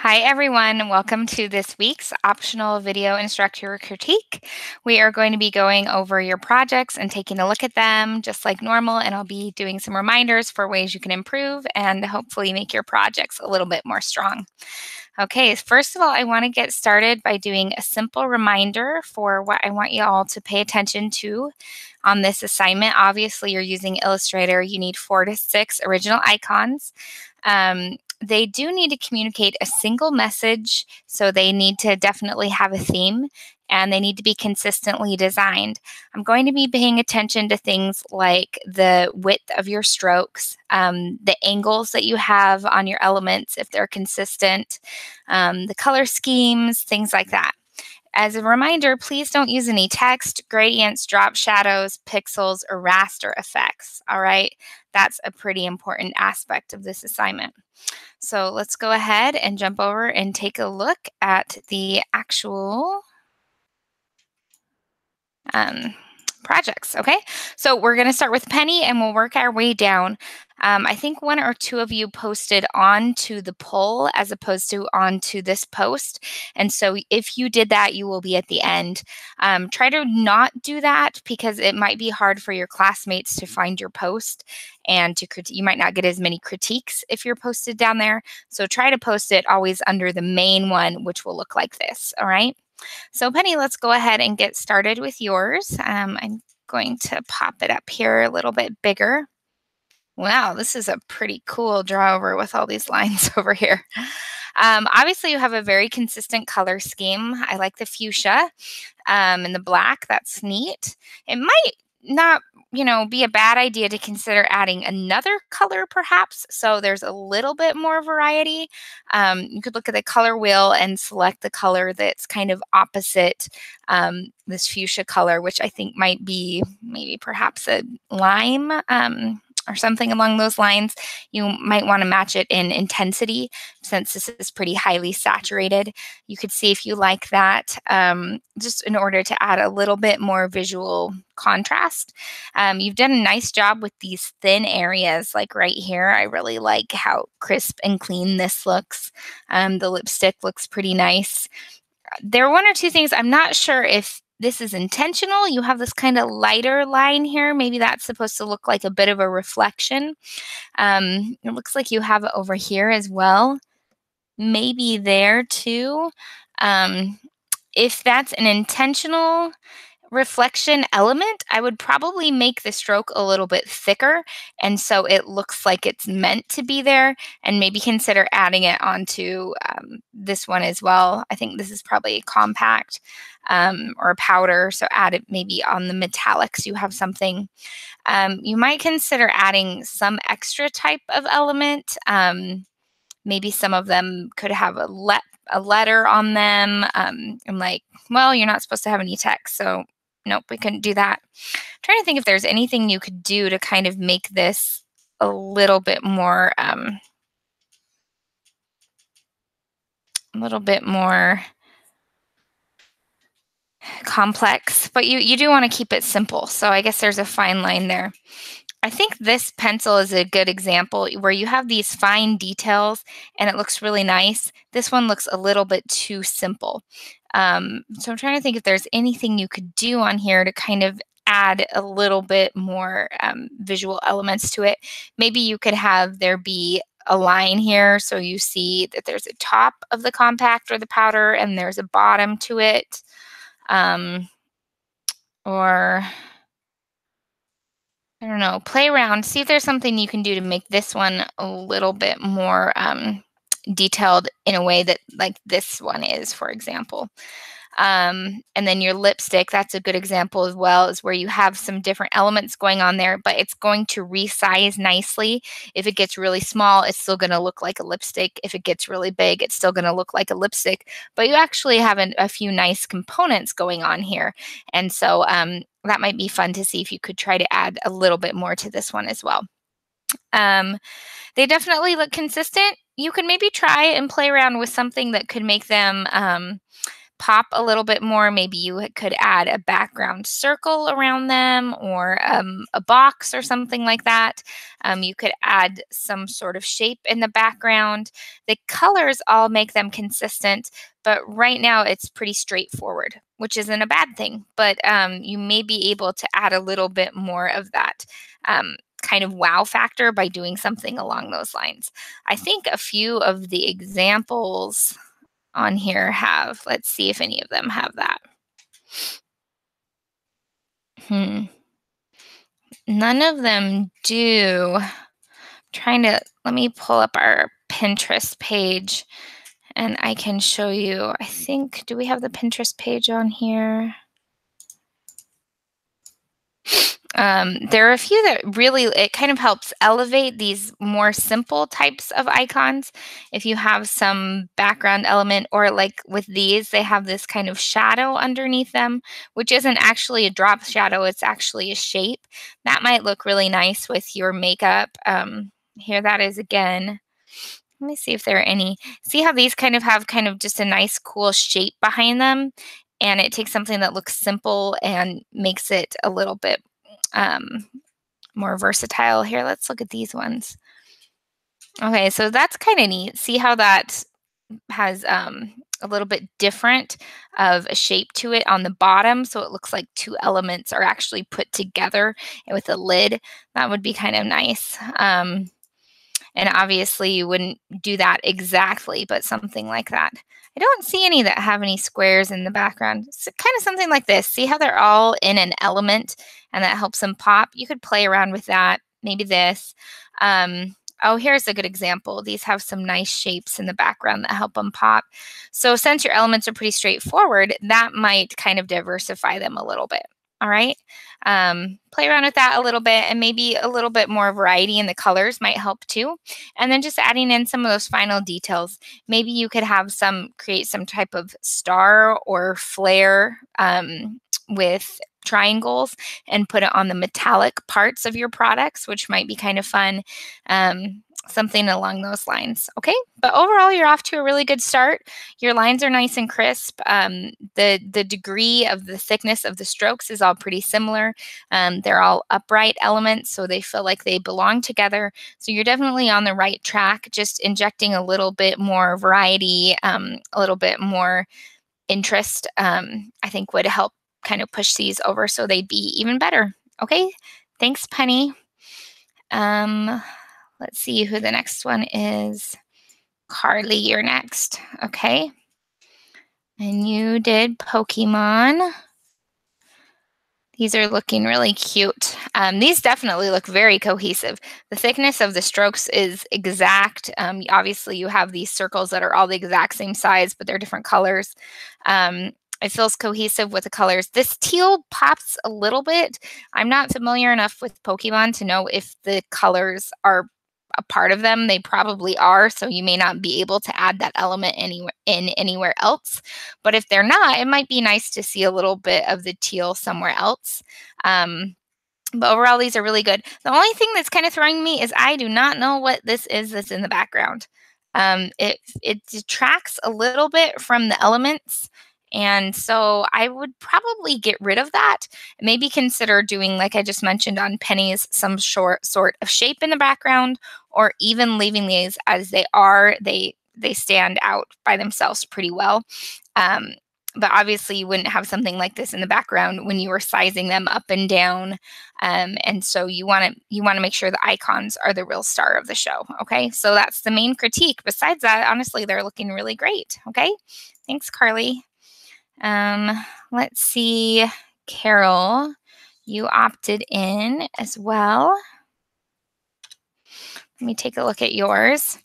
Hi, everyone. Welcome to this week's optional video instructor critique. We are going to be going over your projects and taking a look at them just like normal, and I'll be doing some reminders for ways you can improve and hopefully make your projects a little bit more strong. Okay, first of all, I want to get started by doing a simple reminder for what I want you all to pay attention to on this assignment. Obviously, you're using Illustrator. You need 4 to 6 original icons. They do need to communicate a single message, so they need to definitely have a theme and they need to be consistently designed. I'm going to be paying attention to things like the width of your strokes, the angles that you have on your elements, if they're consistent, the color schemes, things like that. As a reminder, please don't use any text, gradients, drop shadows, pixels, or raster effects. All right, that's a pretty important aspect of this assignment. So let's go ahead and jump over and take a look at the actual um, projects. Okay, so we're going to start with Penny and we'll work our way down. I think one or two of you posted onto the poll as opposed to onto this post. And so if you did that, you will be at the end. Try to not do that because it might be hard for your classmates to find your post and you might not get as many critiques if you're posted down there. So try to post it always under the main one, which will look like this. All right. So Penny, let's go ahead and get started with yours. I'm going to pop it up here a little bit bigger. Wow, this is a pretty cool draw over with all these lines over here. Obviously, you have a very consistent color scheme. I like the fuchsia and the black. That's neat. It might not, be a bad idea to consider adding another color perhaps. So there's a little bit more variety. You could look at the color wheel and select the color that's kind of opposite this fuchsia color, which I think might be maybe perhaps a lime. Or something along those lines. You might want to match it in intensity since this is pretty highly saturated. You could see if you like that just in order to add a little bit more visual contrast. You've done a nice job with these thin areas like right here. I really like how crisp and clean this looks. The lipstick looks pretty nice. There are one or two things I'm not sure if this is intentional. You have this kind of lighter line here. Maybe that's supposed to look like a bit of a reflection. It looks like you have it over here as well. Maybe there too. If that's an intentional reflection element, I would probably make the stroke a little bit thicker, and so it looks like it's meant to be there, and maybe consider adding it onto this one as well. I think this is probably compact or a powder, so add it maybe on the metallics. You have something. You might consider adding some extra type of element. Maybe some of them could have a letter on them. I'm like, well, you're not supposed to have any text, so nope, we couldn't do that. I'm trying to think if there's anything you could do to kind of make this a little bit more, complex, but you do want to keep it simple. So I guess there's a fine line there. I think this pencil is a good example where you have these fine details and it looks really nice. This one looks a little bit too simple. So I'm trying to think if there's anything you could do on here to kind of add a little bit more visual elements to it. Maybe you could have there be a line here so you see that there's a top of the compact or the powder and there's a bottom to it. Or I don't know, play around, see if there's something you can do to make this one a little bit more detailed in a way that like this one is, for example. And then your lipstick, that's a good example as well, is where you have some different elements going on there, but it's going to resize nicely. If it gets really small, it's still going to look like a lipstick. If it gets really big, it's still going to look like a lipstick, but you actually have a few nice components going on here. And so that might be fun to see if you could try to add a little bit more to this one as well. They definitely look consistent. You could maybe try and play around with something that could make them pop a little bit more, maybe you could add a background circle around them or a box or something like that. You could add some sort of shape in the background. The colors all make them consistent, but right now it's pretty straightforward, which isn't a bad thing. But you may be able to add a little bit more of that kind of wow factor by doing something along those lines. I think a few of the examples on here have, let's see if any of them have that. Hmm. None of them do. Let me pull up our Pinterest page and I can show you. I think, do we have the Pinterest page on here? There are a few that really, it kind of helps elevate these more simple types of icons. If you have some background element, or like with these, they have this kind of shadow underneath them, which isn't actually a drop shadow, it's actually a shape. That might look really nice with your makeup. Here that is again. Let me see if there are any. See how these kind of have kind of just a nice, cool shape behind them? And it takes something that looks simple and makes it a little bit um, more versatile. Here, let's look at these ones. Okay, so that's kind of neat. See how that has a little bit different of a shape to it on the bottom. So it looks like two elements are actually put together with a lid. That would be kind of nice. And obviously, you wouldn't do that exactly, but something like that. I don't see any that have any squares in the background. It's kind of something like this. See how they're all in an element and that helps them pop? You could play around with that. Maybe this. Oh, here's a good example. These have some nice shapes in the background that help them pop. So since your elements are pretty straightforward, that might kind of diversify them a little bit. All right. Play around with that a little bit, and maybe a little bit more variety in the colors might help too. And then just adding in some of those final details. Maybe you could have create some type of star or flare with triangles and put it on the metallic parts of your products, which might be kind of fun. Something along those lines. Okay. But overall, you're off to a really good start. Your lines are nice and crisp. The degree of the thickness of the strokes is all pretty similar. They're all upright elements, so they feel like they belong together. So you're definitely on the right track. Just injecting a little bit more variety, a little bit more interest, I think would help kind of push these over so they'd be even better. Okay. Thanks, Penny. Let's see who the next one is. Carly, you're next. Okay. And you did Pokemon. These are looking really cute. These definitely look very cohesive. The thickness of the strokes is exact. Obviously, you have these circles that are all the exact same size, but they're different colors. It feels cohesive with the colors. This teal pops a little bit. I'm not familiar enough with Pokemon to know if the colors are a part of them. They probably are, so you may not be able to add that element anywhere else. But if they're not, it might be nice to see a little bit of the teal somewhere else. But overall, these are really good. The only thing that's kind of throwing me is I do not know what this is that's in the background. It detracts a little bit from the elements. And so I would probably get rid of that. Maybe consider doing, like I just mentioned on pennies, some short sort of shape in the background, or even leaving these as they are. They stand out by themselves pretty well. But obviously you wouldn't have something like this in the background when you were sizing them up and down. And so you want to make sure the icons are the real star of the show. Okay. So that's the main critique. Besides that, honestly, they're looking really great. Okay. Thanks, Carly. Let's see, Carol, you opted in as well. Let me take a look at yours.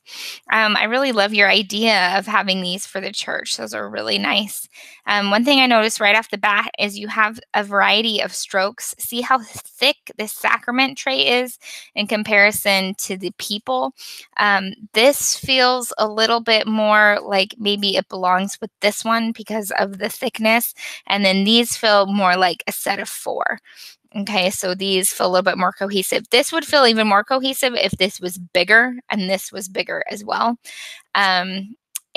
I really love your idea of having these for the church. Those are really nice. One thing I noticed right off the bat is you have a variety of strokes. See how thick this sacrament tray is in comparison to the people. This feels a little bit more like maybe it belongs with this one because of the thickness. And then these feel more like a set of four. Okay, so these feel a little bit more cohesive. This would feel even more cohesive if this was bigger and this was bigger as well.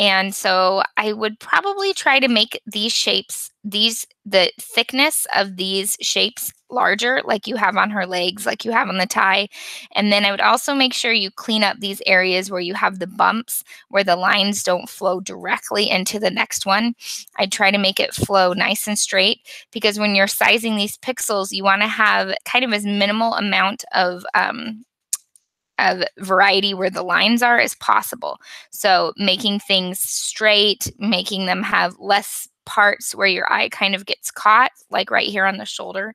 And so I would probably try to make these shapes, the thickness of these shapes larger, like you have on her legs, like you have on the tie. And then I would also make sure you clean up these areas where you have the bumps, where the lines don't flow directly into the next one. I'd try to make it flow nice and straight, because when you're sizing these pixels, you want to have kind of as minimal amount of variety where the lines are as possible. So making things straight, making them have less parts where your eye kind of gets caught, like right here on the shoulder,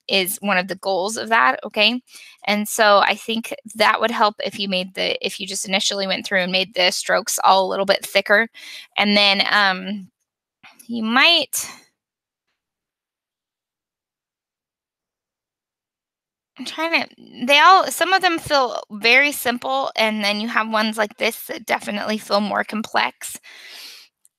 is one of the goals of that. Okay. And so I think that would help if if you just initially went through and made the strokes all a little bit thicker. And then you might, I'm trying to, some of them feel very simple, and then you have ones like this that definitely feel more complex.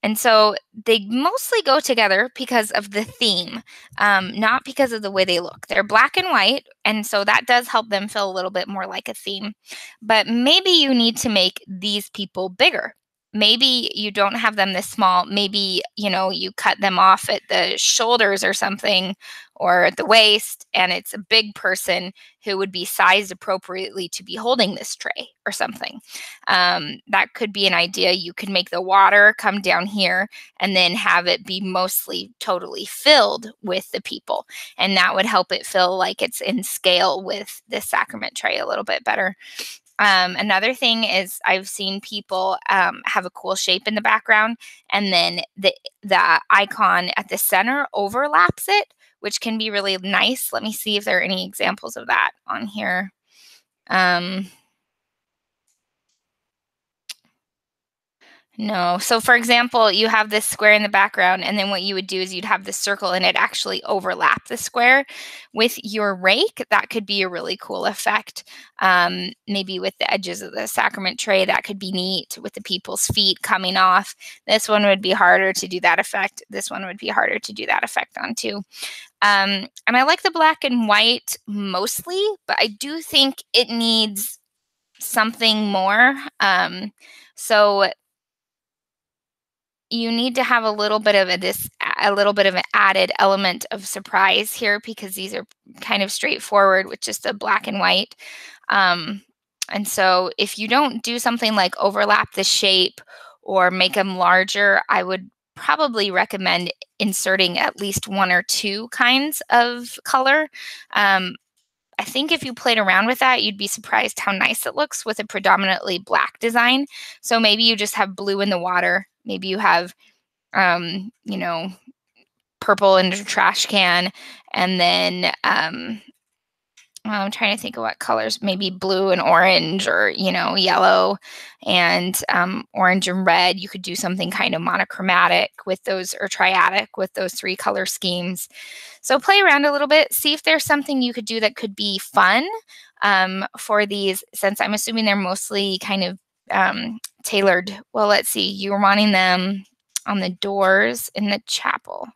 And so they mostly go together because of the theme, not because of the way they look. They're black and white, and so that does help them feel a little bit more like a theme. But maybe you need to make these people bigger. Maybe you don't have them this small. Maybe, you cut them off at the shoulders or something, or at the waist, and it's a big person who would be sized appropriately to be holding this tray or something. That could be an idea. You could make the water come down here and then have it be mostly totally filled with the people. And that would help it feel like it's in scale with the sacrament tray a little bit better. Another thing is I've seen people have a cool shape in the background, and then the icon at the center overlaps it, which can be really nice. Let me see if there are any examples of that on here. Um, No. So, for example, you have this square in the background, and then what you would do is you'd have this circle and it actually overlap the square with your rake. That could be a really cool effect. Maybe with the edges of the sacrament tray, that could be neat with the people's feet coming off. This one would be harder to do that effect. This one would be harder to do that effect on too. And I like the black and white mostly, but I do think it needs something more. So you need to have a little bit of a little bit of an added element of surprise here, because these are kind of straightforward with just a black and white. Um, and so if you don't do something like overlap the shape or make them larger, I would probably recommend inserting at least one or two kinds of color. I think if you played around with that, you'd be surprised how nice it looks with a predominantly black design. So maybe you just have blue in the water. Maybe you have, um, you know, purple in the trash can, and then I'm trying to think of what colors, maybe blue and orange, or, yellow and orange and red. You could do something kind of monochromatic with those, or triadic with those three color schemes. So play around a little bit, see if there's something you could do that could be fun for these, since I'm assuming they're mostly kind of tailored. Well, let's see, you were wanting them on the doors in the chapel.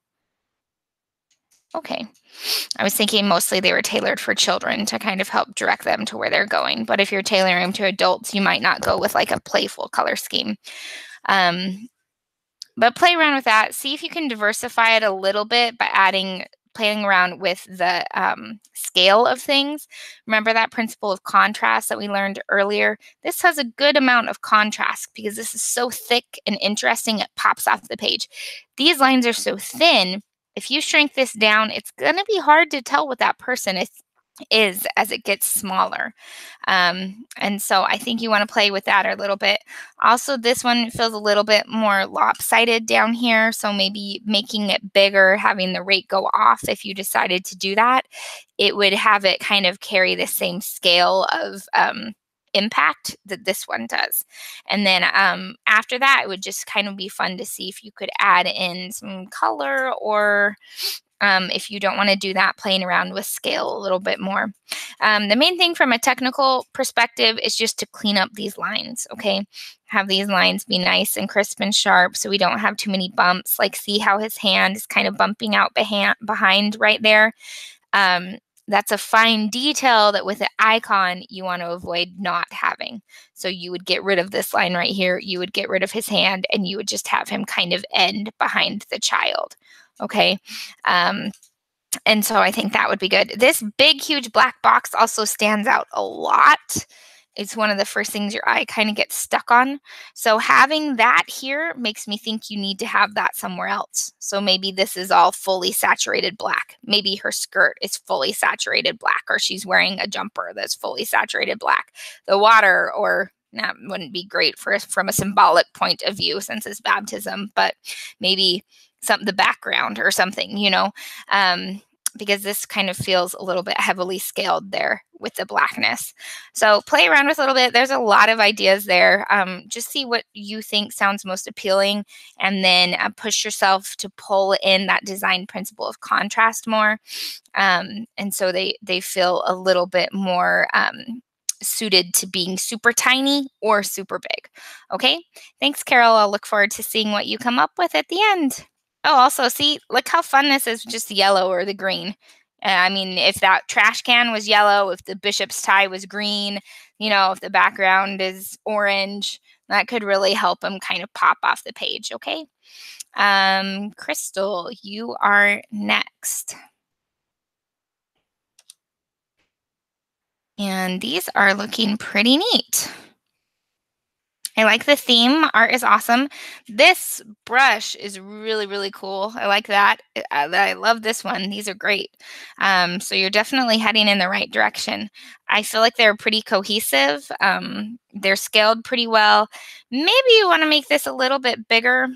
Okay. I was thinking mostly they were tailored for children to kind of help direct them to where they're going. But if you're tailoring them to adults, you might not go with like a playful color scheme. But play around with that. See if you can diversify it a little bit by playing around with the scale of things. Remember that principle of contrast that we learned earlier? This has a good amount of contrast because this is so thick and interesting, it pops off the page. These lines are so thin. If you shrink this down, it's going to be hard to tell what that person is as it gets smaller. And so I think you want to play with that a little bit. Also, this one feels a little bit more lopsided down here. So maybe making it bigger, having the rate go off, if you decided to do that, it would have it kind of carry the same scale of impact that this one does. And then after that, it would just kind of be fun to see if you could add in some color, or if you don't want to do that, playing around with scale a little bit more. The main thing from a technical perspective is just to clean up these lines, okay? Have these lines be nice and crisp and sharp so we don't have too many bumps. Like, see how his hand is kind of bumping out behind right there? that's a fine detail that with an icon you want to avoid not having. So you would get rid of this line right here, you would get rid of his hand, and you would just have him kind of end behind the child. Okay. Um, and so I think that would be good. This big, huge black box also stands out a lot. It's one of the first things your eye kind of gets stuck on. So having that here makes me think you need to have that somewhere else. So maybe this is all fully saturated black. Maybe her skirt is fully saturated black, or she's wearing a jumper that's fully saturated black. The water, or that wouldn't be great for from a symbolic point of view since it's baptism, but maybe the background or something, um, because this kind of feels a little bit heavily scaled there with the blackness. So play around with a little bit. There's a lot of ideas there. Just see what you think sounds most appealing, and then push yourself to pull in that design principle of contrast more. And so they feel a little bit more suited to being super tiny or super big. Okay, thanks, Carol. I'll look forward to seeing what you come up with at the end. Oh, also, see, look how fun this is, just yellow or the green. I mean, if that trash can was yellow, if the bishop's tie was green, if the background is orange, that could really help them kind of pop off the page, okay? Crystal, you are next. And these are looking pretty neat. I like the theme. Art is awesome. This brush is really, really cool. I like that. I love this one. These are great. So you're definitely heading in the right direction. I feel like they're pretty cohesive. They're scaled pretty well. Maybe you want to make this a little bit bigger.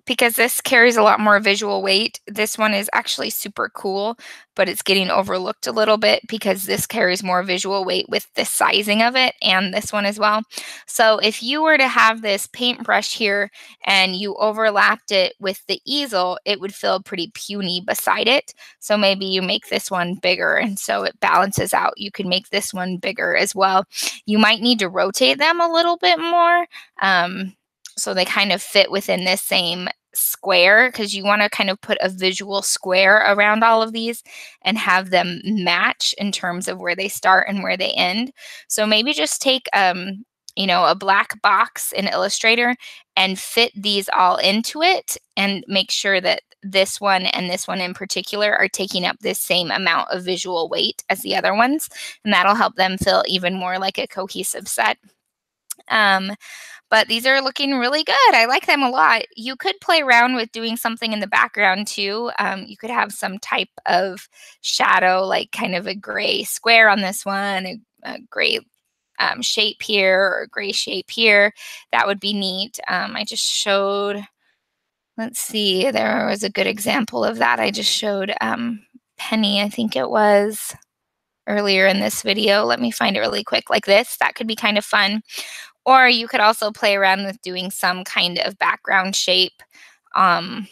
Because this carries a lot more visual weight. This one is actually super cool, but it's getting overlooked a little bit because this carries more visual weight with the sizing of it, and this one as well. So if you were to have this paintbrush here and you overlapped it with the easel, it would feel pretty puny beside it. So maybe you make this one bigger, and so it balances out. You can make this one bigger as well. You might need to rotate them a little bit more. So they kind of fit within this same square, because you want to kind of put a visual square around all of these and have them match in terms of where they start and where they end. So maybe just take a black box in Illustrator and fit these all into it, and make sure that this one and this one in particular are taking up this same amount of visual weight as the other ones, and that'll help them feel even more like a cohesive set. But these are looking really good. I like them a lot. You could play around with doing something in the background too. You could have some type of shadow, like kind of a gray square on this one, a gray shape here, or a gray shape here. That would be neat. I just showed, let's see, there was a good example of that. I just showed Penny, I think it was, earlier in this video. Let me find it really quick. Like this, that could be kind of fun. Or you could also play around with doing some kind of background shape on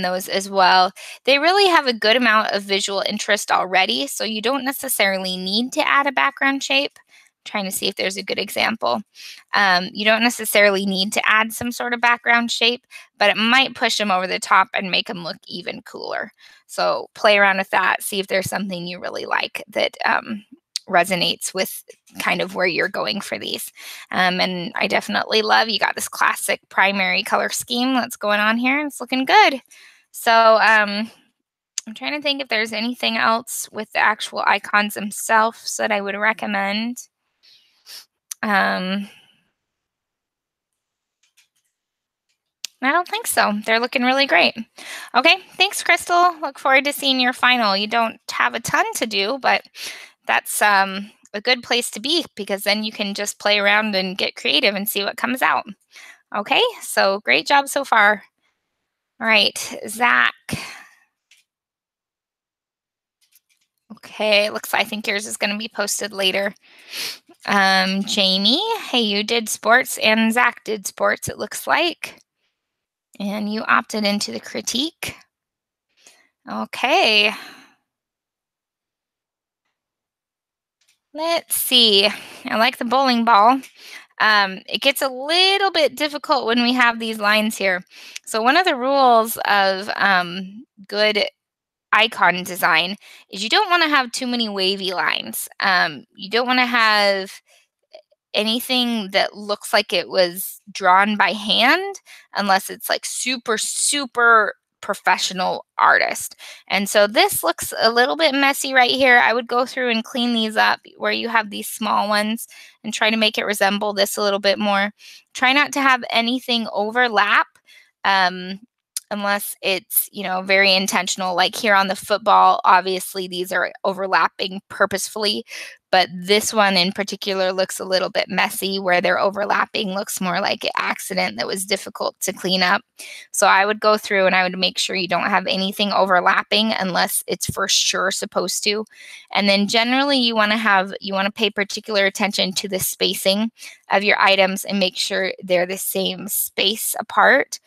those as well. They really have a good amount of visual interest already, so you don't necessarily need to add a background shape. I'm trying to see if there's a good example. You don't necessarily need to add some sort of background shape, but it might push them over the top and make them look even cooler. So play around with that. See if there's something you really like that resonates with kind of where you're going for these. And I definitely love, you got this classic primary color scheme that's going on here. It's looking good. So I'm trying to think if there's anything else with the actual icons themselves that I would recommend. I don't think so. They're looking really great. Okay, thanks, Crystal. Look forward to seeing your final. You don't have a ton to do, but that's a good place to be, because then you can just play around and get creative and see what comes out. Okay, so great job so far. All right, Zach. Okay, I think yours is going to be posted later. Jamie, hey, you did sports and Zach did sports, it looks like. And you opted into the critique. Okay. Let's see. I like the bowling ball. It gets a little bit difficult when we have these lines here. So one of the rules of good icon design is you don't want to have too many wavy lines. You don't want to have anything that looks like it was drawn by hand unless it's like super, super professional artist. And so this looks a little bit messy right here. I would go through and clean these up where you have these small ones and try to make it resemble this a little bit more. Try not to have anything overlap. Um, Unless it's, very intentional. Like here on the football, obviously these are overlapping purposefully, but this one in particular looks a little bit messy where they're overlapping, looks more like an accident that was difficult to clean up. So I would go through and I would make sure you don't have anything overlapping unless it's for sure supposed to. And then generally you want to pay particular attention to the spacing of your items and make sure they're the same space apart.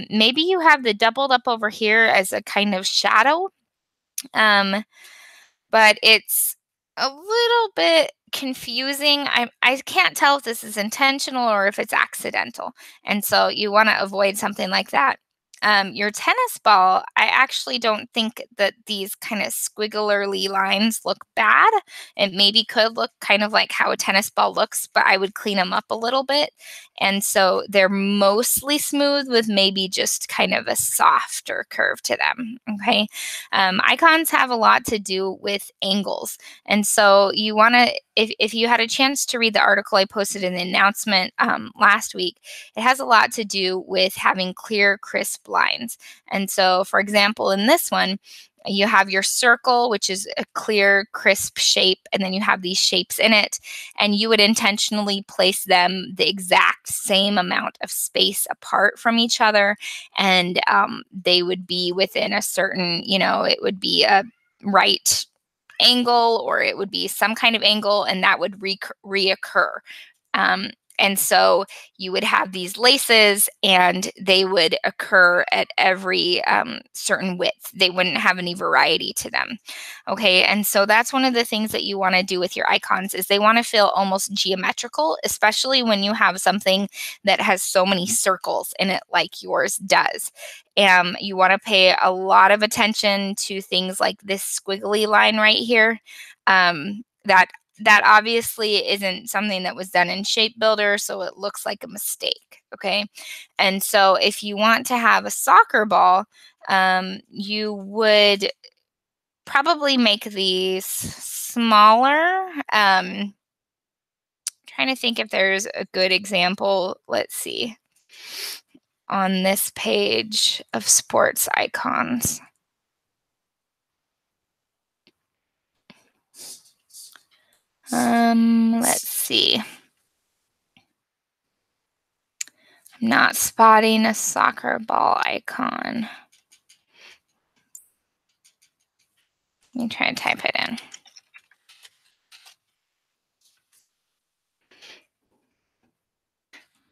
Maybe you have the doubled up over here as a kind of shadow. But it's a little bit confusing. I can't tell if this is intentional or if it's accidental. And so you want to avoid something like that. Your tennis ball, I actually don't think that these kind of squiggly lines look bad. It maybe could look kind of like how a tennis ball looks, but I would clean them up a little bit. And so they're mostly smooth with maybe just kind of a softer curve to them. Okay. Icons have a lot to do with angles. And so you want to, if you had a chance to read the article I posted in the announcement last week, it has a lot to do with having clear, crisp lines. And so, for example, in this one, you have your circle, which is a clear, crisp shape, and then you have these shapes in it, and you would intentionally place them the exact same amount of space apart from each other, and they would be within a certain, it would be a right angle or it would be some kind of angle, and that would reoccur. And so you would have these laces and they would occur at every certain width. They wouldn't have any variety to them. Okay, and so that's one of the things that you want to do with your icons is they want to feel almost geometrical, especially when you have something that has so many circles in it like yours does. You want to pay a lot of attention to things like this squiggly line right here. That obviously isn't something that was done in Shape Builder, so it looks like a mistake, okay? And so if you want to have a soccer ball, you would probably make these smaller. Trying to think if there's a good example. Let's see. On this page of sports icons. Let's see. I'm not spotting a soccer ball icon. Let me try and type it in.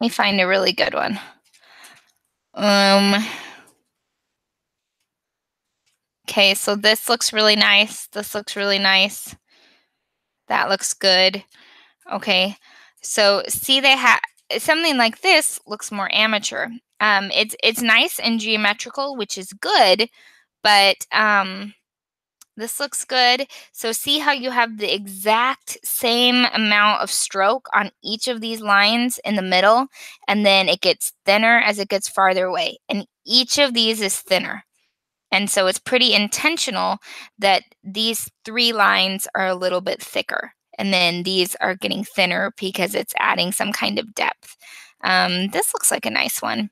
Let me find a really good one. Okay, so this looks really nice. This looks really nice. That looks good. Okay, so see they have something like this looks more amateur. It's nice and geometrical, which is good, but this looks good. So see how you have the exact same amount of stroke on each of these lines in the middle, and then it gets thinner as it gets farther away. And each of these is thinner. And so it's pretty intentional that these 3 lines are a little bit thicker. And then these are getting thinner because it's adding some kind of depth. This looks like a nice one.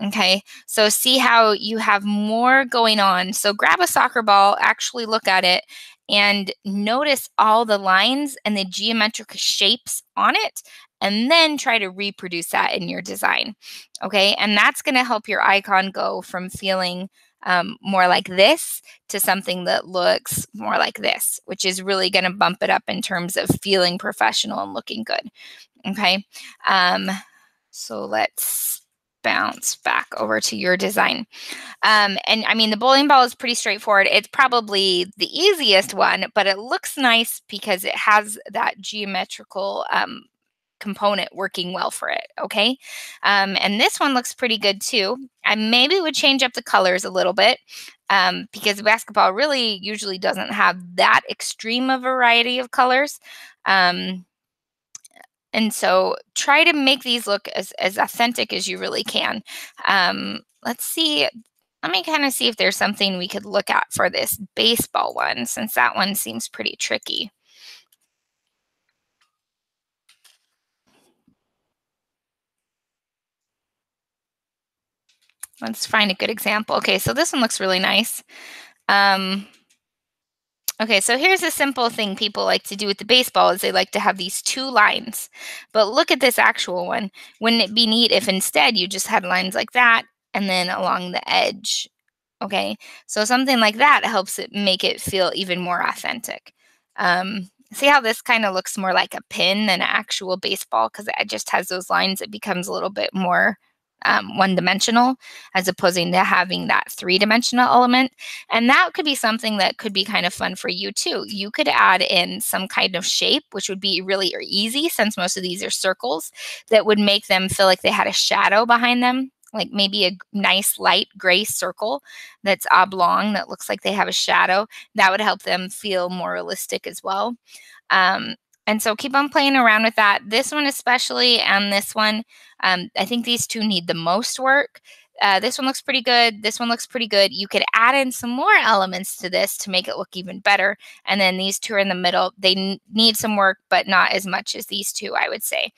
Okay, so see how you have more going on. So grab a soccer ball, actually look at it, and notice all the lines and the geometric shapes on it, and then try to reproduce that in your design. Okay, and that's going to help your icon go from feeling more like this to something that looks more like this, which is really going to bump it up in terms of feeling professional and looking good. Okay, so let's bounce back over to your design. And I mean, the bowling ball is pretty straightforward. It's probably the easiest one, but it looks nice because it has that geometrical component working well for it. Okay. And this one looks pretty good too. I maybe would change up the colors a little bit because basketball really usually doesn't have that extreme a variety of colors. Um, and so try to make these look as authentic as you really can. Let's see. Let me kind of see if there's something we could look at for this baseball one, since that one seems pretty tricky. Let's find a good example. Okay, so this one looks really nice. Um, okay, so here's a simple thing people like to do with the baseball is they like to have these two lines. But look at this actual one. Wouldn't it be neat if instead you just had lines like that and then along the edge? Okay, so something like that helps it make it feel even more authentic. See how this kind of looks more like a pin than an actual baseball because it just has those lines. It becomes a little bit more one-dimensional as opposing to having that three-dimensional element. And that could be something that could be kind of fun for you too. You could add in some kind of shape, which would be really easy since most of these are circles, that would make them feel like they had a shadow behind them, like maybe a nice light gray circle that's oblong that looks like they have a shadow. That would help them feel more realistic as well. Um, and so keep on playing around with that. This one especially, and this one, I think these two need the most work. This one looks pretty good. This one looks pretty good. You could add in some more elements to this to make it look even better. And then these two are in the middle. They need some work, but not as much as these two, I would say.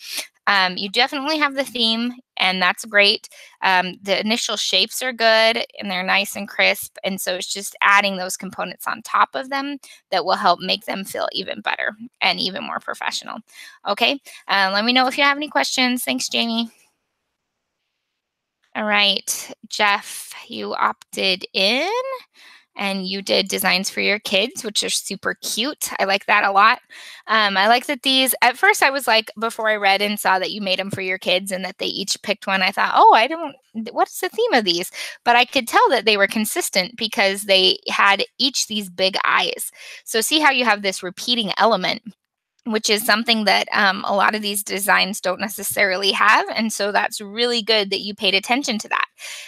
You definitely have the theme, and that's great. The initial shapes are good and they're nice and crisp. And so it's just adding those components on top of them that will help make them feel even better and even more professional. Okay. Let me know if you have any questions. Thanks, Jamie. All right. Jeff, you opted in and you did designs for your kids, which are super cute. I like that a lot. I like that these, at first I was like, before I read and saw that you made them for your kids and that they each picked one, I thought, oh, I don't, what's the theme of these? But I could tell that they were consistent because they had each these big eyes. So see how you have this repeating element, which is something that a lot of these designs don't necessarily have. And so that's really good that you paid attention to that.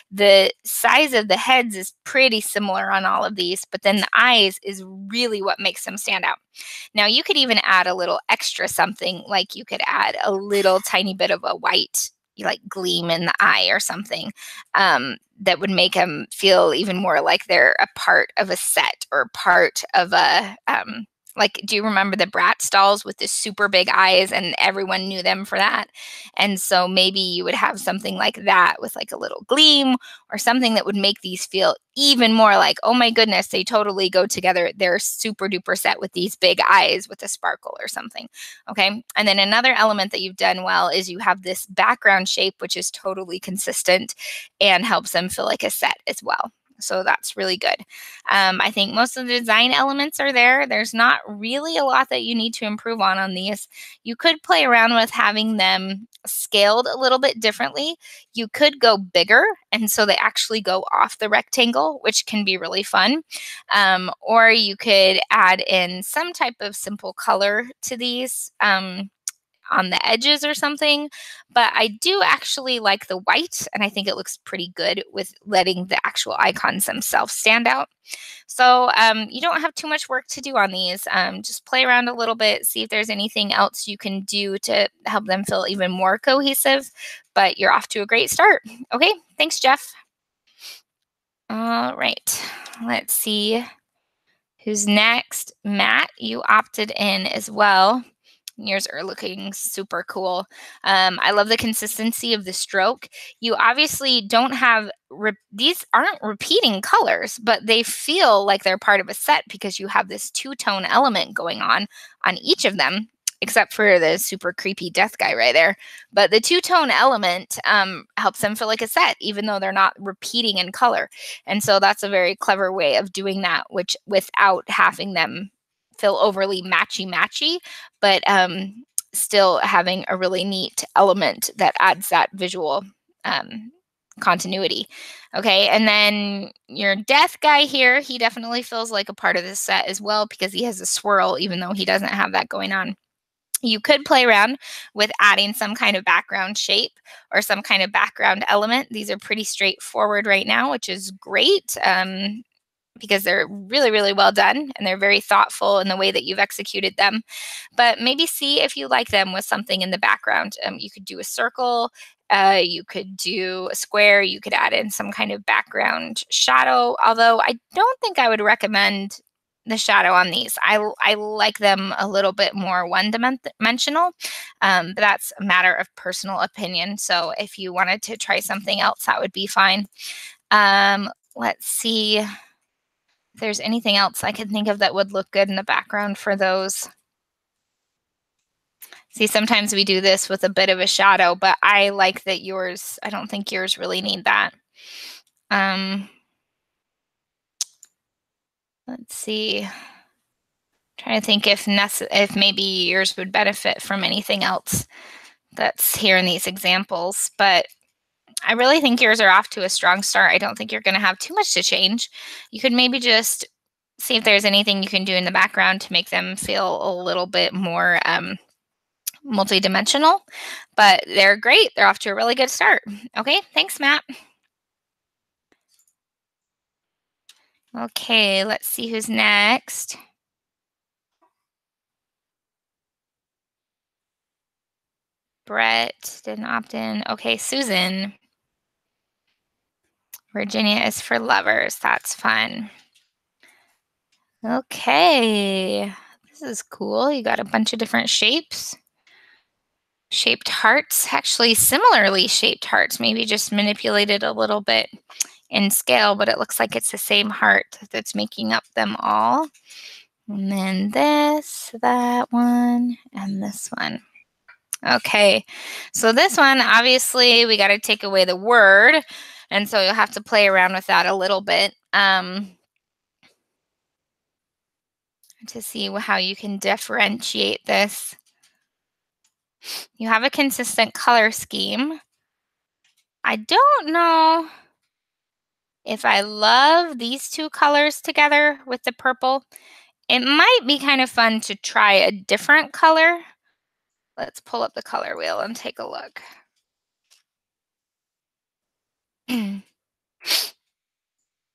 The size of the heads is pretty similar on all of these, but then the eyes is really what makes them stand out. Now, you could even add a little extra something, like you could add a little tiny bit of a white like gleam in the eye or something that would make them feel even more like they're a part of a set or part of a like, do you remember the Bratz dolls with the super big eyes and everyone knew them for that? And so maybe you would have something like that with like a little gleam or something that would make these feel even more like, oh my goodness, they totally go together. They're super duper set with these big eyes with a sparkle or something. Okay. And then another element that you've done well is you have this background shape, which is totally consistent and helps them feel like a set as well. So that's really good. I think most of the design elements are there. There's not really a lot that you need to improve on these. You could play around with having them scaled a little bit differently. You could go bigger, and so they actually go off the rectangle, which can be really fun. Or you could add in some type of simple color to these. On the edges or something, but I do actually like the white, and I think it looks pretty good with letting the actual icons themselves stand out. So you don't have too much work to do on these. Just play around a little bit, see if there's anything else you can do to help them feel even more cohesive, but you're off to a great start. Okay, thanks, Jeff. All right, let's see who's next. Matt, you opted in as well. Yours are looking super cool. I love the consistency of the stroke. You obviously don't have, these aren't repeating colors, but they feel like they're part of a set because you have this two-tone element going on each of them, except for the super creepy death guy right there. But the two-tone element helps them feel like a set, even though they're not repeating in color. And so that's a very clever way of doing that, which without having them feel overly matchy, but still having a really neat element that adds that visual continuity. Okay, and then your death guy here, he definitely feels like a part of this set as well because he has a swirl, even though he doesn't have that going on. You could play around with adding some kind of background shape or some kind of background element. These are pretty straightforward right now, which is great. Because they're really, really well done and they're very thoughtful in the way that you've executed them. But maybe see if you like them with something in the background. You could do a circle, you could do a square, you could add in some kind of background shadow. Although I don't think I would recommend the shadow on these. I like them a little bit more dimensional, but that's a matter of personal opinion. So if you wanted to try something else, that would be fine. Let's see if there's anything else I can think of that would look good in the background for those. See, sometimes we do this with a bit of a shadow, but I like that yours, I don't think yours really need that. Um, let's see. Trying to think if maybe yours would benefit from anything else that's here in these examples, but I really think yours are off to a strong start. I don't think you're going to have too much to change. You could maybe just see if there's anything you can do in the background to make them feel a little bit more multi-dimensional, but they're great. They're off to a really good start. Okay, thanks, Matt. Okay, let's see who's next. Brett didn't opt in. Okay, Susan. Virginia is for lovers. That's fun. Okay, this is cool. You got a bunch of different shapes. Shaped hearts, actually similarly shaped hearts, maybe just manipulated a little bit in scale, but it looks like it's the same heart that's making up them all. And then this, that one, and this one. Okay, so this one, obviously, we got to take away the word, and so you'll have to play around with that a little bit to see how you can differentiate this. You have a consistent color scheme. I don't know if I love these two colors together with the purple. It might be kind of fun to try a different color. Let's pull up the color wheel and take a look.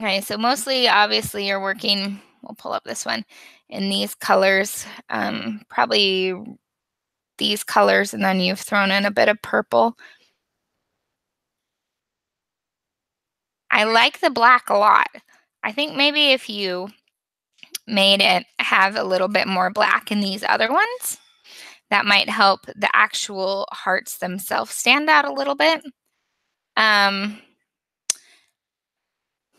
Okay, so mostly, obviously, you're working, we'll pull up this one, in these colors, probably these colors, and then you've thrown in a bit of purple. I like the black a lot. I think maybe if you made it have a little bit more black in these other ones, that might help the actual hearts themselves stand out a little bit.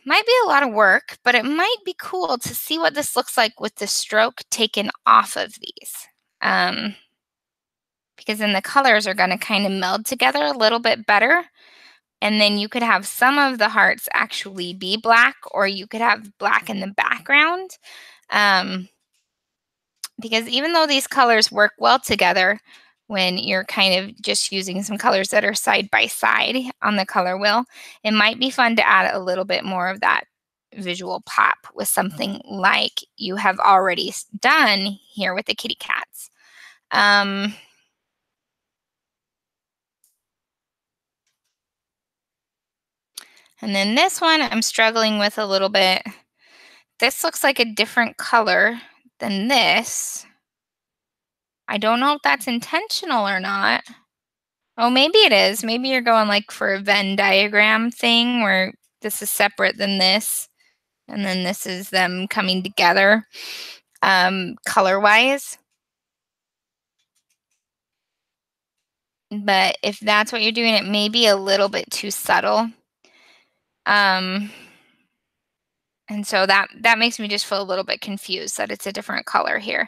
Might be a lot of work, but it might be cool to see what this looks like with the stroke taken off of these. Because then the colors are going to kind of meld together a little bit better. And then you could have some of the hearts actually be black, or you could have black in the background. Because even though these colors work well together, when you're kind of just using some colors that are side by side on the color wheel, it might be fun to add a little bit more of that visual pop with something like you have already done here with the kitty cats. And then this one I'm struggling with a little bit. This looks like a different color than this. I don't know if that's intentional or not. Oh, maybe it is. Maybe you're going like for a Venn diagram thing where this is separate than this, and then this is them coming together color-wise. But if that's what you're doing, it may be a little bit too subtle. And so that makes me just feel a little bit confused that it's a different color here.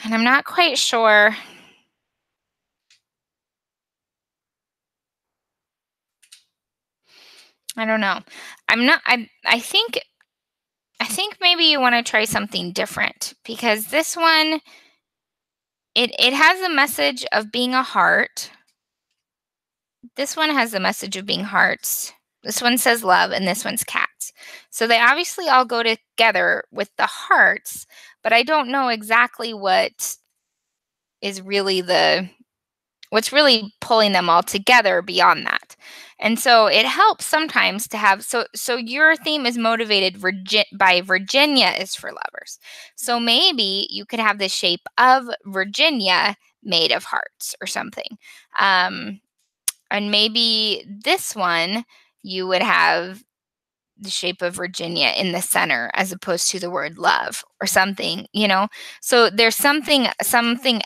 And I'm not quite sure. I don't know. I think maybe you want to try something different, because this one, it has a message of being a heart. This one has the message of being hearts. This one says love, and this one's cats. So they obviously all go together with the hearts, but I don't know exactly is really what's really pulling them all together beyond that. And so it helps sometimes to have so your theme is motivated by Virginia is for lovers. So maybe you could have the shape of Virginia made of hearts or something. Um, and maybe this one you would have the shape of Virginia in the center as opposed to the word love or something, you know? So there's something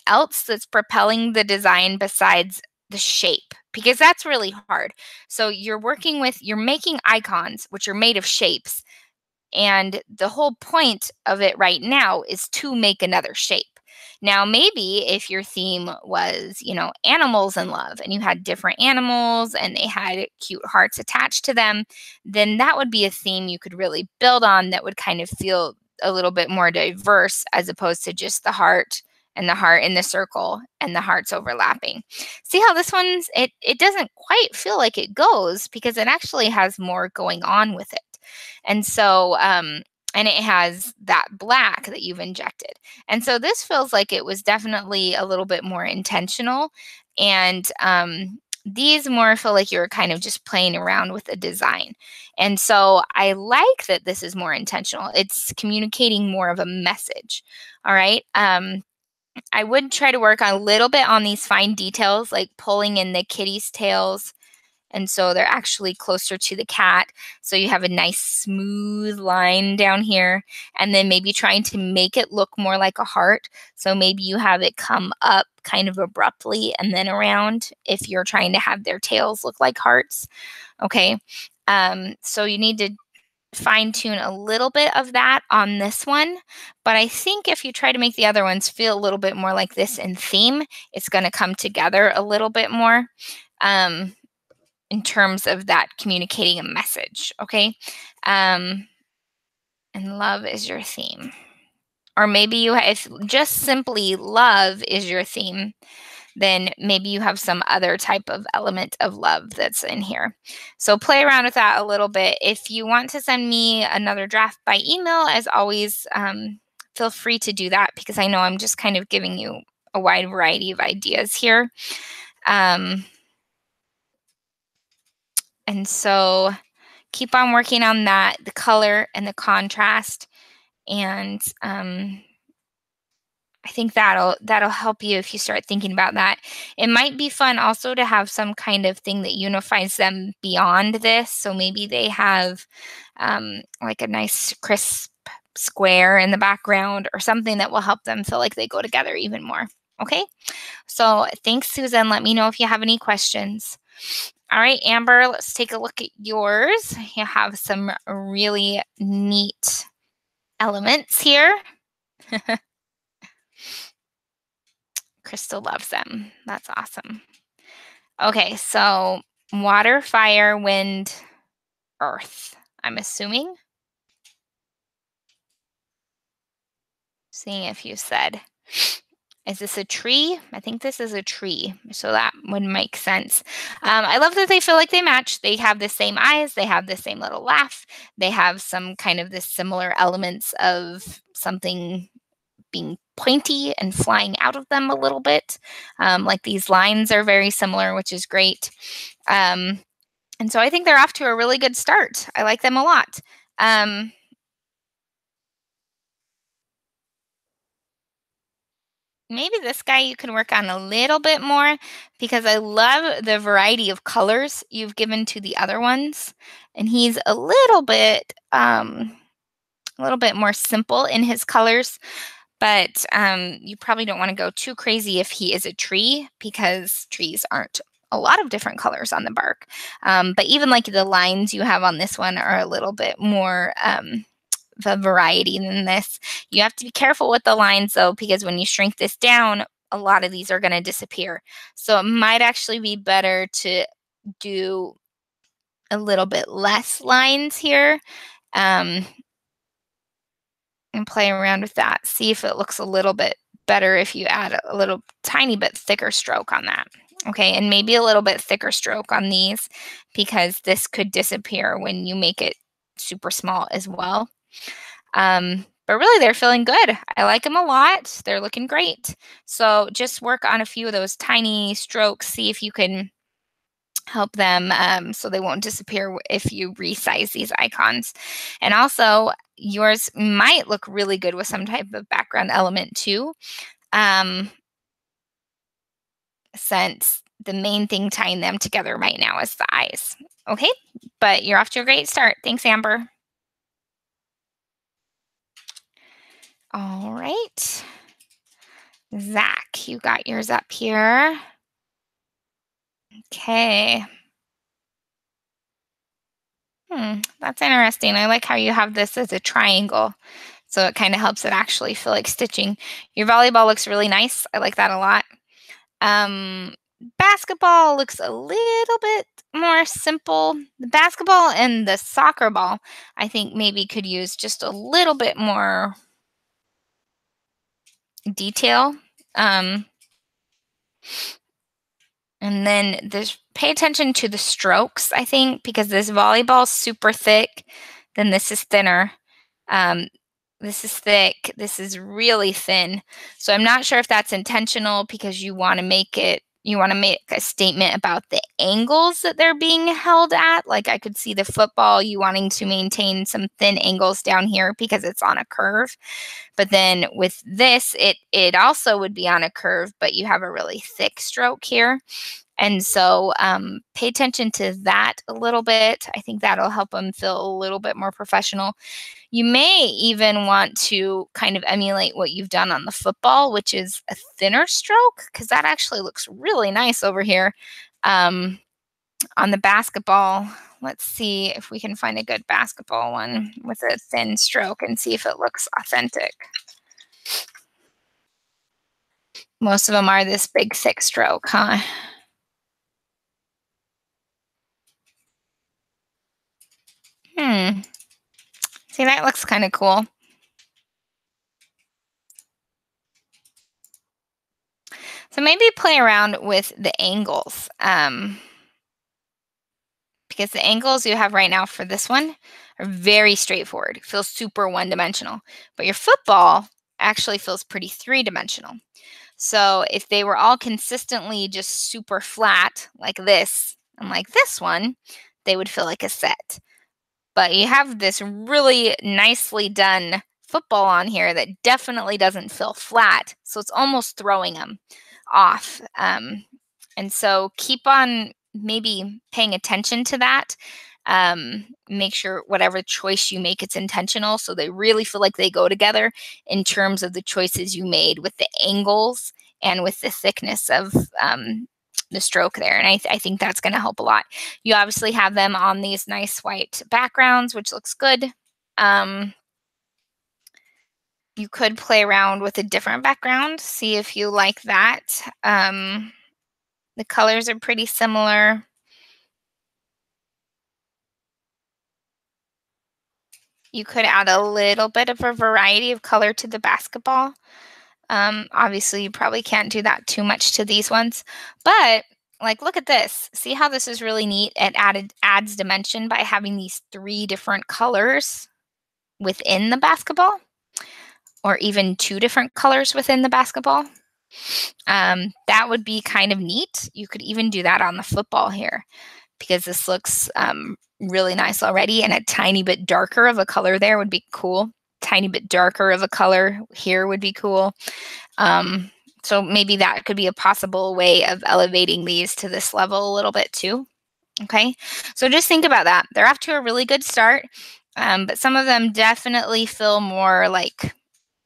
else that's propelling the design besides the shape because that's really hard. So you're making icons which are made of shapes and the whole point of it right now is to make another shape. Now, maybe if your theme was, animals and love, and you had different animals and they had cute hearts attached to them, then that would be a theme you could really build on that would kind of feel a little bit more diverse as opposed to just the heart in the circle and the hearts overlapping. See how this it doesn't quite feel like it goes because it actually has more going on with it. And so, and it has that black that you've injected. And so this feels like it was definitely a little bit more intentional. And these more feel like you're kind of just playing around with the design. And so I like that this is more intentional. It's communicating more of a message. All right. I would try to work on a little bit on these fine details, like pulling in the kitty's tails and so they're actually closer to the cat. So you have a nice smooth line down here. And then maybe trying to make it look more like a heart. So maybe you have it come up kind of abruptly and then around if you're trying to have their tails look like hearts. Okay. So you need to fine tune a little bit of that on this one. But I think if you try to make the other ones feel a little bit more like this in theme, it's going to come together a little bit more. In terms of that communicating a message, okay? And love is your theme. Or maybe if just simply love is your theme, then maybe you have some other type of element of love that's in here. So play around with that a little bit. If you want to send me another draft by email, as always, feel free to do that because I know I'm just kind of giving you a wide variety of ideas here. And so keep on working on that, the color and the contrast. And I think that'll help you if you start thinking about that. It might be fun also to have some kind of thing that unifies them beyond this. So maybe they have like a nice crisp square in the background or something that will help them feel like they go together even more. Okay. So thanks, Susan. Let me know if you have any questions. All right, Amber, let's take a look at yours. You have some really neat elements here. Crystal loves them. That's awesome. Okay, so water, fire, wind, earth, I'm assuming. Seeing if you said. Is this a tree? I think this is a tree, so that would make sense. I love that they feel like they match. They have the same eyes. They have the same little laugh. They have some kind of this similar elements of something being pointy and flying out of them a little bit. Like these lines are very similar, which is great. And so I think they're off to a really good start. I like them a lot. Maybe this guy you can work on a little bit more because I love the variety of colors you've given to the other ones. And he's a little bit more simple in his colors, but you probably don't want to go too crazy if he is a tree because trees aren't a lot of different colors on the bark. But even like the lines you have on this one are a little bit more the variety than this. You have to be careful with the lines though, because when you shrink this down, a lot of these are going to disappear. So it might actually be better to do a little bit less lines here and play around with that. See if it looks a little bit better if you add a little tiny bit thicker stroke on that. Okay, and maybe a little bit thicker stroke on these because this could disappear when you make it super small as well. But really, they're feeling good. I like them a lot. They're looking great. So just work on a few of those tiny strokes. See if you can help them so they won't disappear if you resize these icons. And also, yours might look really good with some type of background element too, um, since the main thing tying them together right now is the eyes. Okay, but you're off to a great start. Thanks, Amber. All right. Zach, you got yours up here. Okay. That's interesting. I like how you have this as a triangle. So it kind of helps it actually feel like stitching. Your volleyball looks really nice. I like that a lot. Um, Basketball looks a little bit more simple. The basketball and the soccer ball, I think maybe could use just a little bit more detail. Um, and then this, pay attention to the strokes, I think, because this volleyball is super thick, then this is thinner. Um, this is thick. This is really thin. So I'm not sure if that's intentional because you want to make a statement about the angles that they're being held at. Like I could see the football, you wanting to maintain some thin angles down here because it's on a curve. But then with this, it also would be on a curve, but you have a really thick stroke here. And so pay attention to that a little bit. I think that'll help them feel a little bit more professional. You may even want to kind of emulate what you've done on the football, which is a thinner stroke, because that actually looks really nice over here. Um, on the basketball, let's see if we can find a good basketball one with a thin stroke and see if it looks authentic. Most of them are this big, thick stroke, huh? Hmm. See, that looks kind of cool. So maybe play around with the angles. Because the angles you have right now for this one are very straightforward. It feels super one dimensional. But your football actually feels pretty three dimensional. So if they were all consistently just super flat like this and like this one, they would feel like a set. But you have this really nicely done football on here that definitely doesn't feel flat. So it's almost throwing them off. And so keep on maybe paying attention to that. Make sure whatever choice you make, it's intentional. So they really feel like they go together in terms of the choices you made with the angles and with the thickness of the stroke there. And I think that's going to help a lot. You obviously have them on these nice white backgrounds, which looks good. Um, you could play around with a different background, see if you like that. The colors are pretty similar. You could add a little bit of a variety of color to the basketball. Obviously, you probably can't do that too much to these ones, but like, look at this. See how this is really neat? It adds dimension by having these three different colors within the basketball, or even two different colors within the basketball. That would be kind of neat. You could even do that on the football here because this looks really nice already, and a tiny bit darker of a color there would be cool. Tiny bit darker of a color here would be cool. So maybe that could be a possible way of elevating these to this level a little bit too. Okay, so just think about that. They're off to a really good start, but some of them definitely feel more like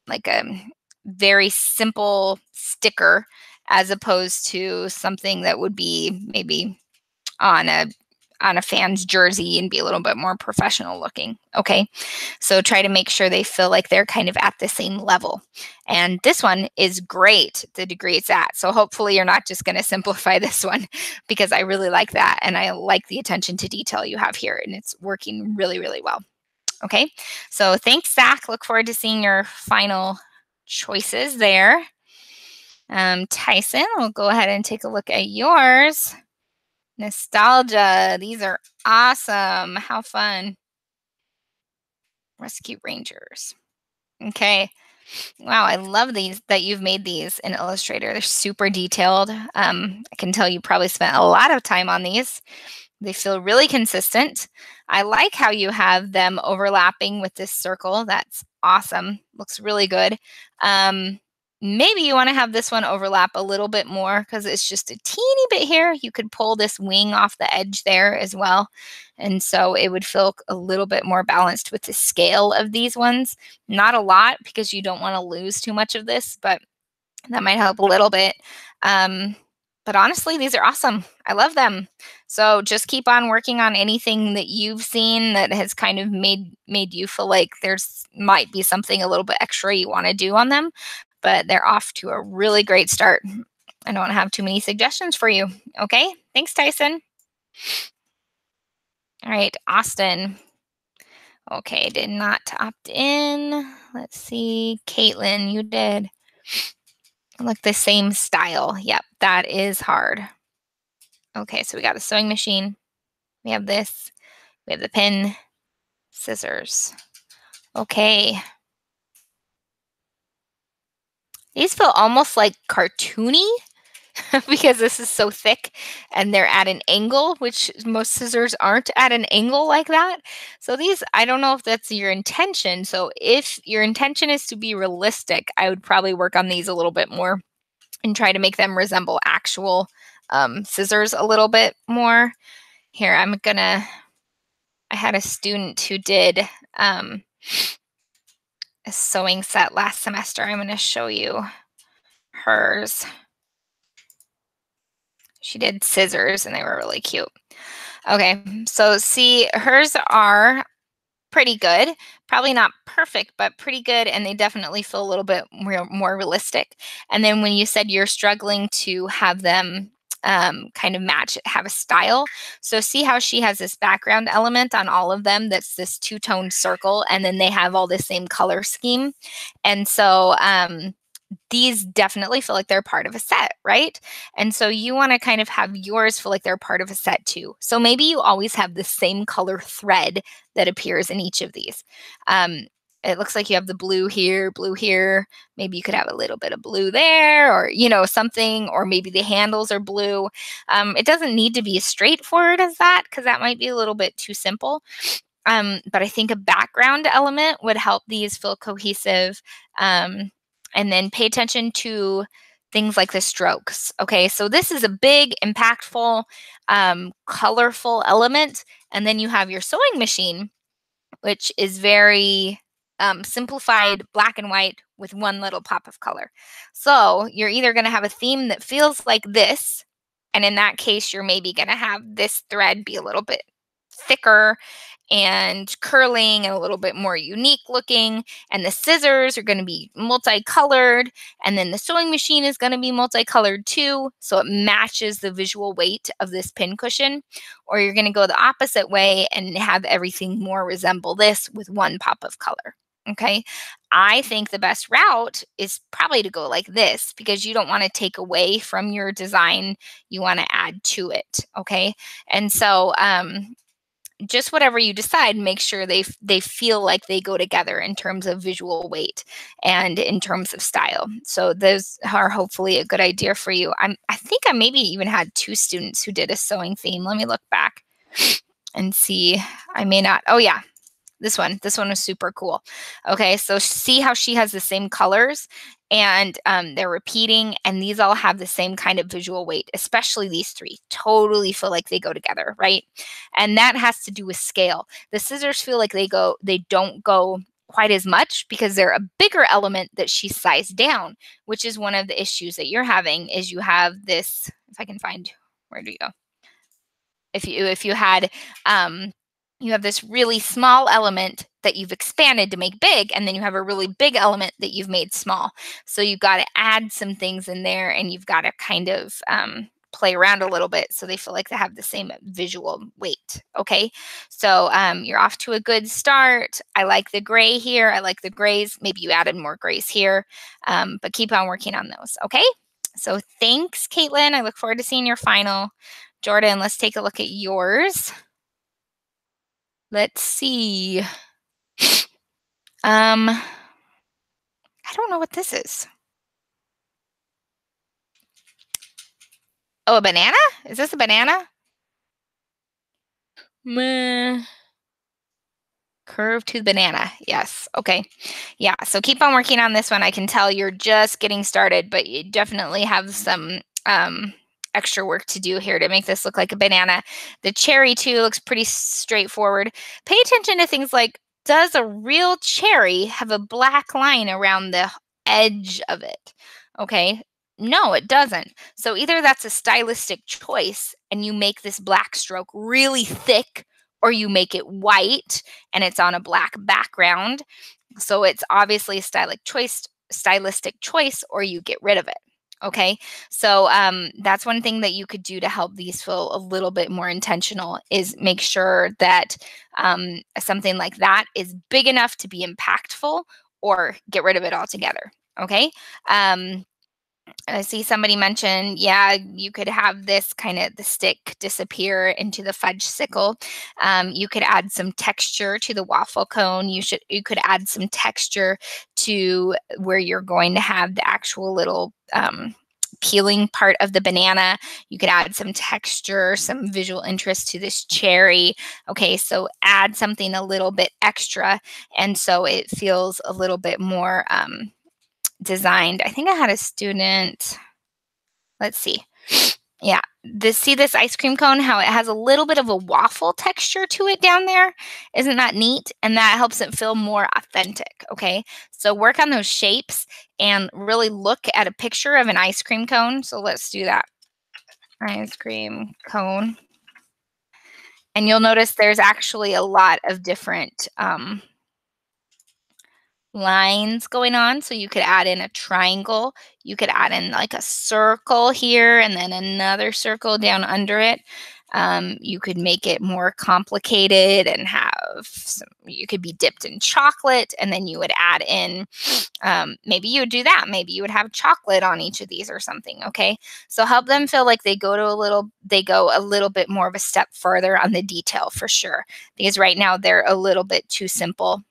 a very simple sticker as opposed to something that would be maybe on a fan's jersey and be a little bit more professional looking. Okay. So try to make sure they feel like they're kind of at the same level. And this one is great, the degree it's at. So hopefully you're not just going to simplify this one because I really like that. And I like the attention to detail you have here. And it's working really, really well. Okay. So thanks, Zach. Look forward to seeing your final choices there. Tyson, we'll go ahead and take a look at yours. Nostalgia. These are awesome. How fun. Rescue Rangers. Okay. Wow, I love these that you've made these in Illustrator. They're super detailed. I can tell you probably spent a lot of time on these. They feel really consistent. I like how you have them overlapping with this circle. That's awesome. Looks really good. Um, Maybe you want to have this one overlap a little bit more because it's just a teeny bit here. You could pull this wing off the edge there as well. And so it would feel a little bit more balanced with the scale of these ones. Not a lot because you don't want to lose too much of this, but that might help a little bit. Um, but honestly, these are awesome. I love them. So just keep on working on anything that you've seen that has kind of made you feel like there's might be something a little bit extra you want to do on them. But they're off to a really great start. I don't have too many suggestions for you. Okay. Thanks, Tyson. All right, Austin. Okay, did not opt in. Let's see. Caitlin, you did. Look, the same style. Yep, that is hard. Okay, so we got the sewing machine. We have this. We have the pin, scissors. Okay. These feel almost like cartoony because this is so thick and they're at an angle, which most scissors aren't at an angle like that. So these, I don't know if that's your intention. So if your intention is to be realistic, I would probably work on these a little bit more and try to make them resemble actual scissors a little bit more. Here, I had a student who did um, a sewing set last semester. I'm going to show you hers. She did scissors and they were really cute. Okay, so see, hers are pretty good. Probably not perfect, but pretty good. And they definitely feel a little bit more realistic. And then when you said you're struggling to have them kind of match, have a style. So see how she has this background element on all of them that's this two-tone circle, and then they have all the same color scheme. And so these definitely feel like they're part of a set, right? And so you want to kind of have yours feel like they're part of a set too. So maybe you always have the same color thread that appears in each of these. Um, it looks like you have the blue here, blue here. Maybe you could have a little bit of blue there, or something, or maybe the handles are blue. It doesn't need to be as straightforward as that because that might be a little bit too simple. But I think a background element would help these feel cohesive. And then pay attention to things like the strokes. Okay, so this is a big, impactful, colorful element. And then you have your sewing machine, which is very simplified black and white with one little pop of color. So you're either going to have a theme that feels like this, and in that case, you're maybe going to have this thread be a little bit thicker and curling and a little bit more unique looking. And the scissors are going to be multicolored. And then the sewing machine is going to be multicolored too. So it matches the visual weight of this pin cushion. Or you're going to go the opposite way and have everything more resemble this with one pop of color. Okay. I think the best route is probably to go like this because you don't want to take away from your design. You want to add to it. Okay. And so, just whatever you decide, make sure they feel like they go together in terms of visual weight and in terms of style. So those are hopefully a good idea for you. I think I maybe even had two students who did a sewing theme. Let me look back and see. I may not. Oh yeah, this one was super cool. Okay, so see how she has the same colors and they're repeating, and these all have the same kind of visual weight, especially these three. Totally feel like they go together, right? And that has to do with scale. The scissors feel like they don't go quite as much because they're a bigger element that she sized down, which is one of the issues that you're having is you have this, if I can find, where do you go? If you had you have this really small element that you've expanded to make big, and then you have a really big element that you've made small. So you've got to add some things in there, and you've got to kind of play around a little bit so they feel like they have the same visual weight. Okay, so you're off to a good start. I like the gray here. I like the grays. Maybe you added more grays here, but keep on working on those. Okay, so thanks, Caitlin. I look forward to seeing your final. Jordan, let's take a look at yours. Let's see. Um, I don't know what this is. Oh, a banana? Is this a banana? Meh. Curve to the banana. Yes. Okay. Yeah. So keep on working on this one. I can tell you're just getting started, but you definitely have some extra work to do here to make this look like a banana. The cherry, too, looks pretty straightforward. Pay attention to things like, does a real cherry have a black line around the edge of it? Okay. No, it doesn't. So either that's a stylistic choice and you make this black stroke really thick, or you make it white and it's on a black background. So it's obviously a stylistic choice, or you get rid of it. Okay. So that's one thing that you could do to help these feel a little bit more intentional is make sure that something like that is big enough to be impactful, or get rid of it altogether. Okay. Um, I see somebody mention, yeah, you could have this kind of the stick disappear into the fudge sickle. You could add some texture to the waffle cone. You could add some texture to where you're going to have the actual little peeling part of the banana. You could add some texture, some visual interest to this cherry. Okay, so add something a little bit extra, and so it feels a little bit more designed. I think I had a student, let's see. Yeah, see this ice cream cone, how it has a little bit of a waffle texture to it down there? Isn't that neat? And that helps it feel more authentic, okay? So work on those shapes and really look at a picture of an ice cream cone. So let's do that. Ice cream cone. And you'll notice there's actually a lot of different lines going on. So you could add in a triangle. You could add in like a circle here and then another circle down under it. You could make it more complicated and you could be dipped in chocolate, and then you would add in, maybe you would do that. Maybe you would have chocolate on each of these or something. Okay. So help them feel like they go a little bit more of a step further on the detail for sure. Because right now they're a little bit too simple.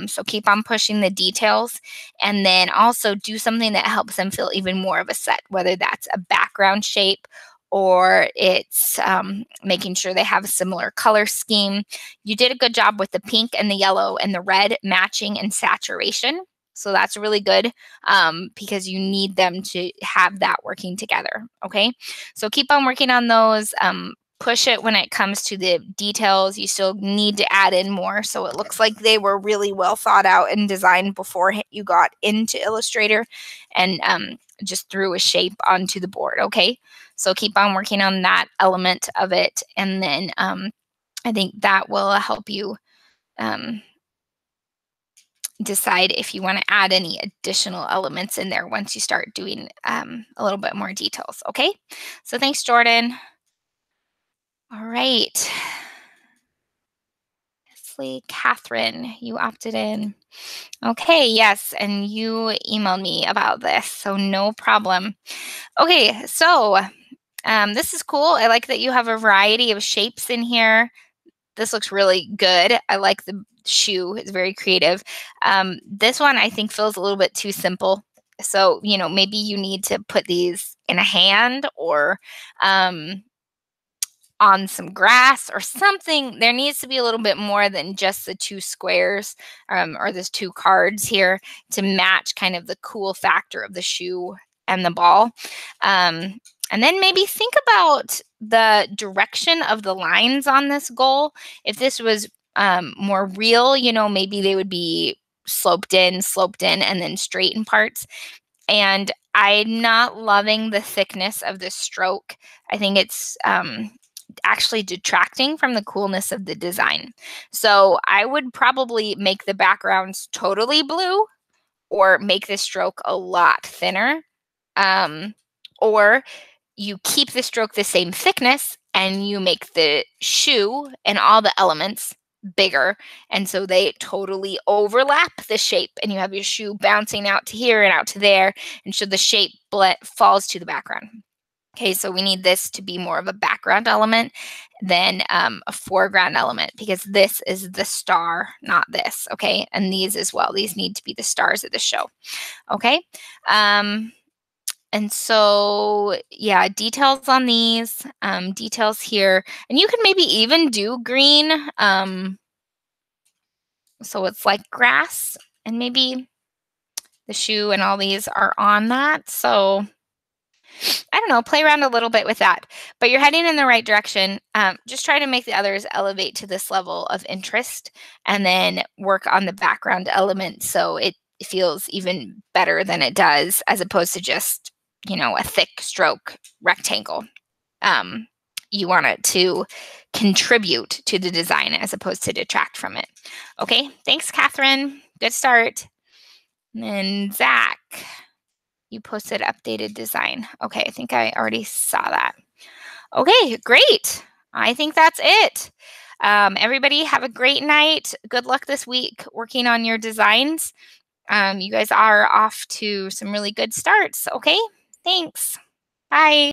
So keep on pushing the details, and then also do something that helps them feel even more of a set, whether that's a background shape or it's making sure they have a similar color scheme. You did a good job with the pink and the yellow and the red matching and saturation. So that's really good because you need them to have that working together. Okay. So keep on working on those. Push it when it comes to the details. You still need to add in more. So it looks like they were really well thought out and designed before you got into Illustrator and just threw a shape onto the board. Okay. So keep on working on that element of it. And then I think that will help you decide if you want to add any additional elements in there once you start doing a little bit more details. Okay. So thanks, Jordan. All right. Leslie, Catherine, you opted in. Okay, yes, and you emailed me about this, so no problem. Okay, so this is cool. I like that you have a variety of shapes in here. This looks really good. I like the shoe. It's very creative. This one I think feels a little bit too simple. So, maybe you need to put these in a hand or on some grass or something. There needs to be a little bit more than just the two squares or the two cards here to match kind of the cool factor of the shoe and the ball. And then maybe think about the direction of the lines on this goal. If this was more real, maybe they would be sloped in, and then straight in parts. And I'm not loving the thickness of the stroke. I think it's actually detracting from the coolness of the design. So I would probably make the backgrounds totally blue or make the stroke a lot thinner. Or you keep the stroke the same thickness and you make the shoe and all the elements bigger, and so they totally overlap the shape, and you have your shoe bouncing out to here and out to there, and so the shape falls to the background. Okay, so we need this to be more of a background element than a foreground element because this is the star, not this. Okay, and these as well. These need to be the stars of the show. Okay. Um, and so, yeah, details on these, details here. And you can maybe even do green. So it's like grass, and maybe the shoe and all these are on that. So I don't know, play around a little bit with that. But you're heading in the right direction. Just try to make the others elevate to this level of interest and then work on the background element so it feels even better than it does as opposed to just, a thick stroke rectangle. Um, you want it to contribute to the design as opposed to detract from it. Okay, thanks, Catherine. Good start. And Zach, you posted updated design. Okay, I think I already saw that. Okay, great. I think that's it. Everybody have a great night. Good luck this week working on your designs. You guys are off to some really good starts. Okay, thanks. Bye.